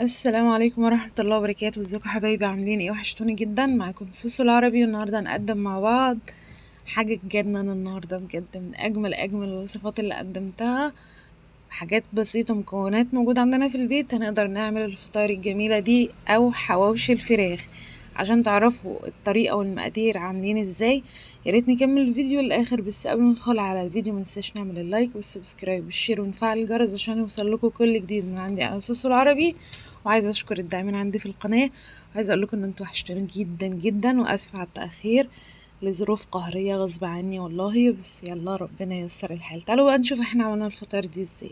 السلام عليكم ورحمة الله وبركاته. ازيكم حبايبي؟ عاملين ايه؟ وحشتوني جدا. معاكم سوسو العربي، والنهاردة هنقدم مع بعض حاجة تجنن. النهاردة بجد من أجمل الوصفات اللي قدمتها. حاجات بسيطة، مكونات موجودة عندنا في البيت، هنقدر نعمل الفطاير الجميلة دي أو حواوشي الفراخ. عشان تعرفوا الطريقة والمقادير عاملين ازاي، ياريت نكمل الفيديو للآخر. بس قبل ما ندخل على الفيديو منساش نعمل اللايك والسبسكرايب والشير ونفعل الجرس عشان يوصلكوا كل جديد من عندي أنا سوسو العربي. وعايزة أشكر الداعمين عندي في القناة، وعايزة أقولكم إن انتوا وحشتوني جدا جدا، وأسفة على التأخير لظروف قهرية غصب عني والله. بس يلا ربنا ييسر الحال. تعالوا بقى نشوف احنا عملنا الفطاير دي ازاي.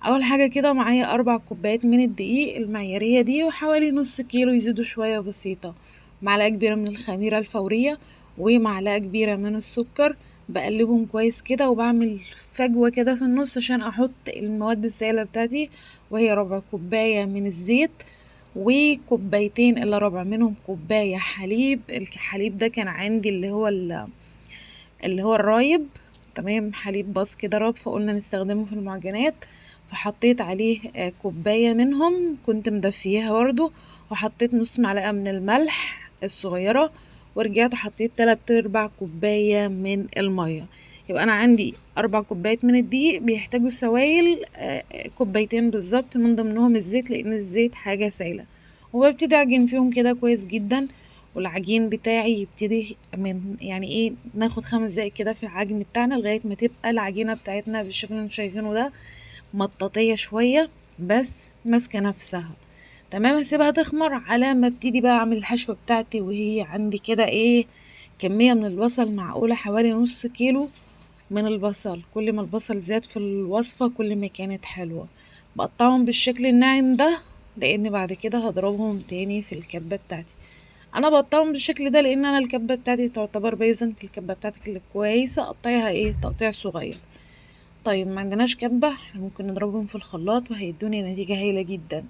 اول حاجة كده معايا 4 كوبايات من الدقيق المعيارية دي، وحوالي نص كيلو يزيدوا شوية بسيطة، معلقة كبيرة من الخميرة الفورية، ومعلقة كبيرة من السكر. بقلبهم كويس كده، وبعمل فجوة كده في النص عشان احط المواد السائلة بتاعتي، وهي ربع كوباية من الزيت، وكوبايتين الا ربع منهم كوباية حليب. الحليب ده كان عندي اللي هو الرايب، تمام، حليب باص كده راب، فقلنا نستخدمه في المعجنات. فحطيت عليه كوباية منهم، كنت مدفيها برضو، وحطيت نص معلقة من الملح الصغيرة، ورجعت حطيت 3/4 كوباية من المية. يبقى أنا عندي 4 كوبايات من الدقيق بيحتاجوا سوائل كوبايتين بالظبط، من ضمنهم الزيت لأن الزيت حاجة سائلة. وببتدي أعجن فيهم كده كويس جدا، والعجين بتاعي يبتدي من يعني ايه، ناخد 5 دقايق كده في العجن بتاعنا لغاية ما تبقى العجينة بتاعتنا بالشكل اللي انتوا شايفينه ده، مطاطية شوية بس ماسكة نفسها. تمام، هسيبها تخمر على ما ابتدي بقى اعمل الحشوة بتاعتي. وهي عندي كده ايه، كمية من البصل معقولة، حوالي نص كيلو من البصل. كل ما البصل زاد في الوصفة كل ما كانت حلوة. بقطعهم بالشكل الناعم ده، لان بعد كده هضربهم تاني في الكبة بتاعتي. انا بقطعهم بالشكل ده لان انا الكبه بتاعتي تعتبر بايظه. انت الكبه بتاعتك اللي كويسه قطعيها ايه، تقطيع صغير. طيب ما عندناش كبه، احنا ممكن نضربهم في الخلاط وهيدوني نتيجه هايله جدا.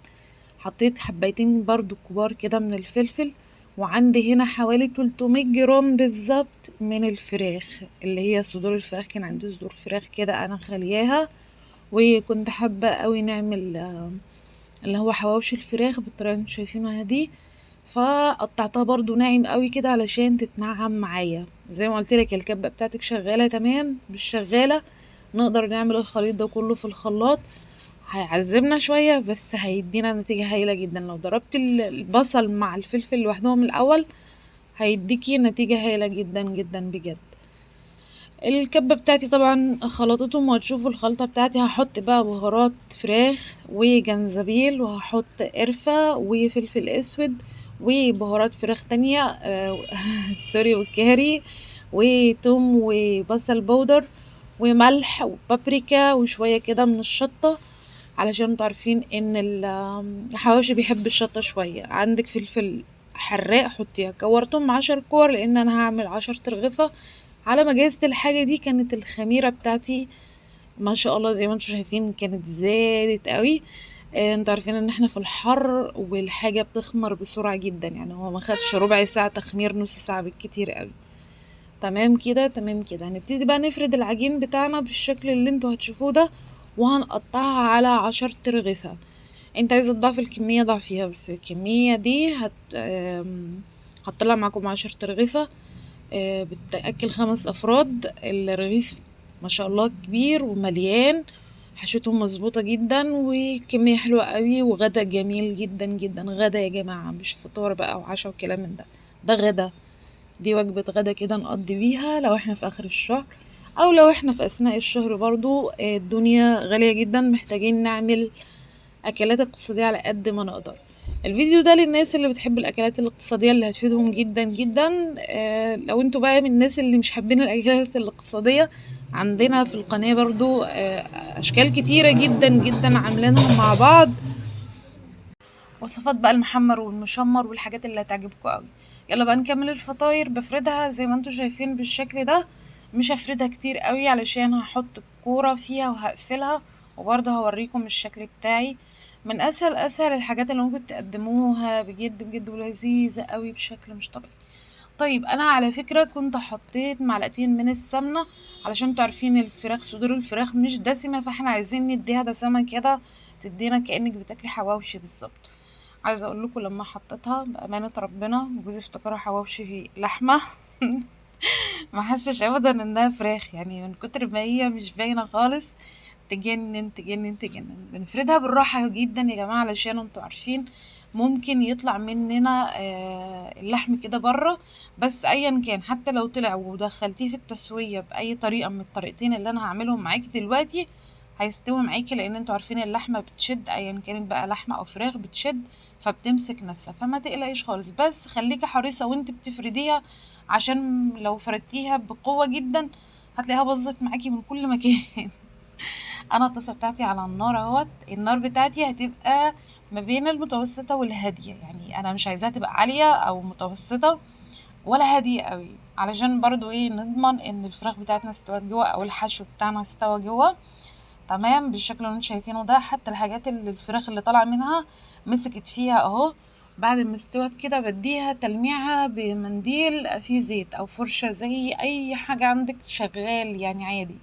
حطيت حبايتين برضو كبار كده من الفلفل، وعندي هنا حوالي 300 جرام بالظبط من الفراخ اللي هي صدور الفراخ. كان عندي صدور فراخ كده انا خلياها، وكنت حابه قوي نعمل اللي هو حواوشي الفراخ بالطريقه اللي انتوا شايفينها دي. فقطعتها برضو ناعم قوي كده علشان تتنعم معايا. زي ما قلت لك الكبه بتاعتك شغاله تمام، مش شغاله نقدر نعمل الخليط ده كله في الخلاط. هيعذبنا شويه بس هيدينا نتيجه هايله جدا. لو ضربت البصل مع الفلفل لوحدهم الاول هيديكي نتيجه هايله جدا جدا بجد. الكبة بتاعتي طبعا خلطتهم، وهتشوفوا الخلطة بتاعتي. هحط بقى بهارات فراخ وجنزبيل، وهحط قرفة وفلفل اسود وبهارات فراخ تانية سوري، والكاري وتوم وبصل بودر وملح وبابريكا وشوية كده من الشطة، علشان انتوا عارفين ان الحواوشي بيحب الشطة شوية. عندك فلفل حراق حطيها. كورتهم 10 كور لان انا هعمل 10 ترغفة. على ما جهزت الحاجة دي كانت الخميرة بتاعتي ما شاء الله زي ما انتوا شايفين كانت زادت قوي. انتوا عارفين ان احنا في الحر والحاجة بتخمر بسرعة جدا، يعني هو ما خدش ربع ساعة تخمير، نص ساعة بالكتير قوي. تمام كده تمام كده. هنبتدي بقى نفرد العجين بتاعنا بالشكل اللي انتوا هتشوفوه ده، وهنقطعها على 10 ترغفة. انت عايزة تضعف الكمية ضعفيها، بس الكمية دي هتطلع معاكم 10 ترغفة. بتأكل 5 أفراد. الرغيف ما شاء الله كبير ومليان، حشوتهم مظبوطة جدا، وكمية حلوة قوي، وغدا جميل جدا جدا. غدا يا جماعة، مش فطار بقى وعشاء وكلام من ده، ده غدا. دي وجبة غدا كده نقضي بيها لو احنا في آخر الشهر، أو لو احنا في أثناء الشهر برضو. الدنيا غالية جدا، محتاجين نعمل أكلات اقتصادية على قد ما نقدر. الفيديو ده للناس اللي بتحب الأكلات الاقتصادية اللي هتفيدهم جدا جدا. لو انتوا بقى من الناس اللي مش حابين الأكلات الاقتصادية، عندنا في القناة برضو أشكال كتيرة جدا جدا عاملينها مع بعض، وصفات بقى المحمر والمشمر والحاجات اللي هتعجبكم قوي. يلا بقى نكمل الفطاير. بفردها زي ما انتوا شايفين بالشكل ده، مش هفردها كتير قوي علشان هحط الكورة فيها وهقفلها، وبرضه هوريكم الشكل بتاعي. من اسهل الحاجات اللي ممكن تقدموها بجد بجد، ولذيذة قوي بشكل مش طبيعي. طيب انا على فكرة كنت حطيت معلقتين من السمنة، علشان انتوا عارفين الفراخ، صدور الفراخ مش دسمة، فاحنا عايزين نديها دسمة كده بتدينا كأنك بتاكلي حواوشي بالظبط. عايزه اقول لكم لما حطيتها بامانه ربنا جوزي افتكرها حواوشي لحمه. ما حسش ابدا انها فراخ، يعني من كتر ما هي مش باينه خالص. تجنن تجنن تجنن. بنفردها بالراحه جدا يا جماعه علشان انتوا عارفين ممكن يطلع مننا اللحم كده بره. بس ايا كان حتى لو طلع ودخلتيه في التسويه باي طريقه من الطريقتين اللي انا هعملهم معاكي دلوقتي هيستوي معاكي، لان انتوا عارفين اللحمه بتشد ايا كانت بقى لحمه او فراخ بتشد فبتمسك نفسها، فما تقلقيش خالص. بس خليكي حريصه وانت بتفرديها عشان لو فردتيها بقوه جدا هتلاقيها باظت معاكي من كل مكان. انا الطاسه بتاعتي على النار اهوت. النار بتاعتي هتبقى ما بين المتوسطه والهاديه، يعني انا مش عايزاها تبقى عاليه او متوسطه ولا هاديه قوي، علشان برضو ايه نضمن ان الفراخ بتاعتنا استوت جوه او الحشو بتاعنا استوى جوه تمام بالشكل اللي انتوا شايفينه ده. حتى الحاجات اللي الفراخ اللي طالعه منها مسكت فيها اهو. بعد ما استوت كده بديها تلميعه بمنديل فيه زيت او فرشه زي اي حاجه عندك شغال يعني عادي.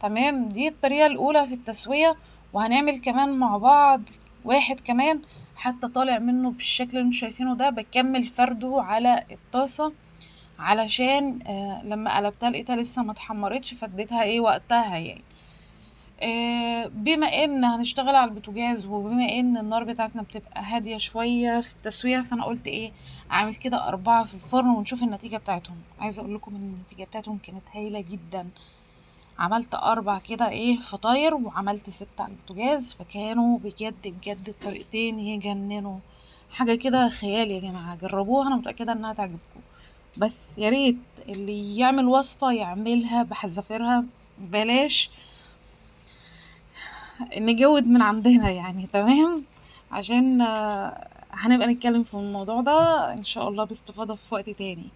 تمام دي الطريقه الاولى في التسويه. وهنعمل كمان مع بعض واحد كمان حتى طالع منه بالشكل اللي انتوا شايفينه ده، بكمل فرده على الطاسه علشان لما قلبتها لقيتها لسه ما اتحمرتش فاديتها ايه وقتها يعني. بما ان هنشتغل على البوتاجاز وبما ان النار بتاعتنا بتبقى هادية شوية في التسوية، فانا قلت ايه اعمل كده 4 في الفرن ونشوف النتيجة بتاعتهم. عايزة اقول لكم ان النتيجة بتاعتهم كانت هايلة جدا. عملت 4 كده ايه فطاير وعملت 6 على البوتاجاز، فكانوا بجد بجد الطريقتين يجننوا. حاجة كده خيال يا جماعة، جربوها انا متأكدة انها تعجبكم. بس يا ريت اللي يعمل وصفة يعملها بحذافيرها، بلاش نجود من عندنا يعني تمام. عشان هنبقى نتكلم في الموضوع ده ان شاء الله باستفاضة في وقت تاني.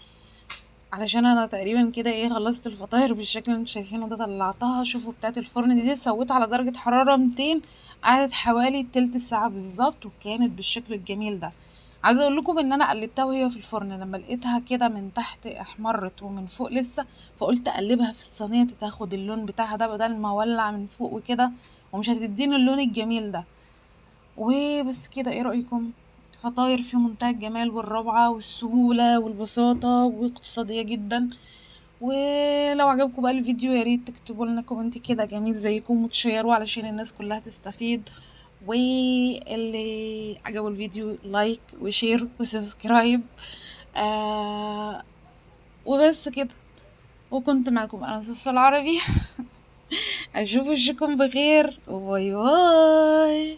علشان انا تقريبا كده ايه خلصت الفطاير بالشكل اللي انتوا شايفينه ده، طلعتها. شوفوا بتاعت الفرن دي سويتها على درجة حرارة 200، قعدت حوالي تلت ساعة بالظبط وكانت بالشكل الجميل ده. عايزه اقول لكم ان انا قلبتها وهي في الفرن، لما لقيتها كده من تحت احمرت ومن فوق لسه، فقلت اقلبها في الصينيه تاخد اللون بتاعها ده بدل ما اولع من فوق وكده ومش هتديني اللون الجميل ده. وبس كده، ايه رايكم؟ فطاير في منتهى الجمال والروعه والسهوله والبساطه واقتصاديه جدا. ولو عجبكم بقى الفيديو يا ريت تكتبوا لنا كومنت كده جميل زيكم وتشيروا علشان الناس كلها تستفيد. واللي عجبه الفيديو لايك وشير وسبسكرايب. آه وبس كده. وكنت معكم انا سوسة العربي. اشوف وشكم بخير وباي باي.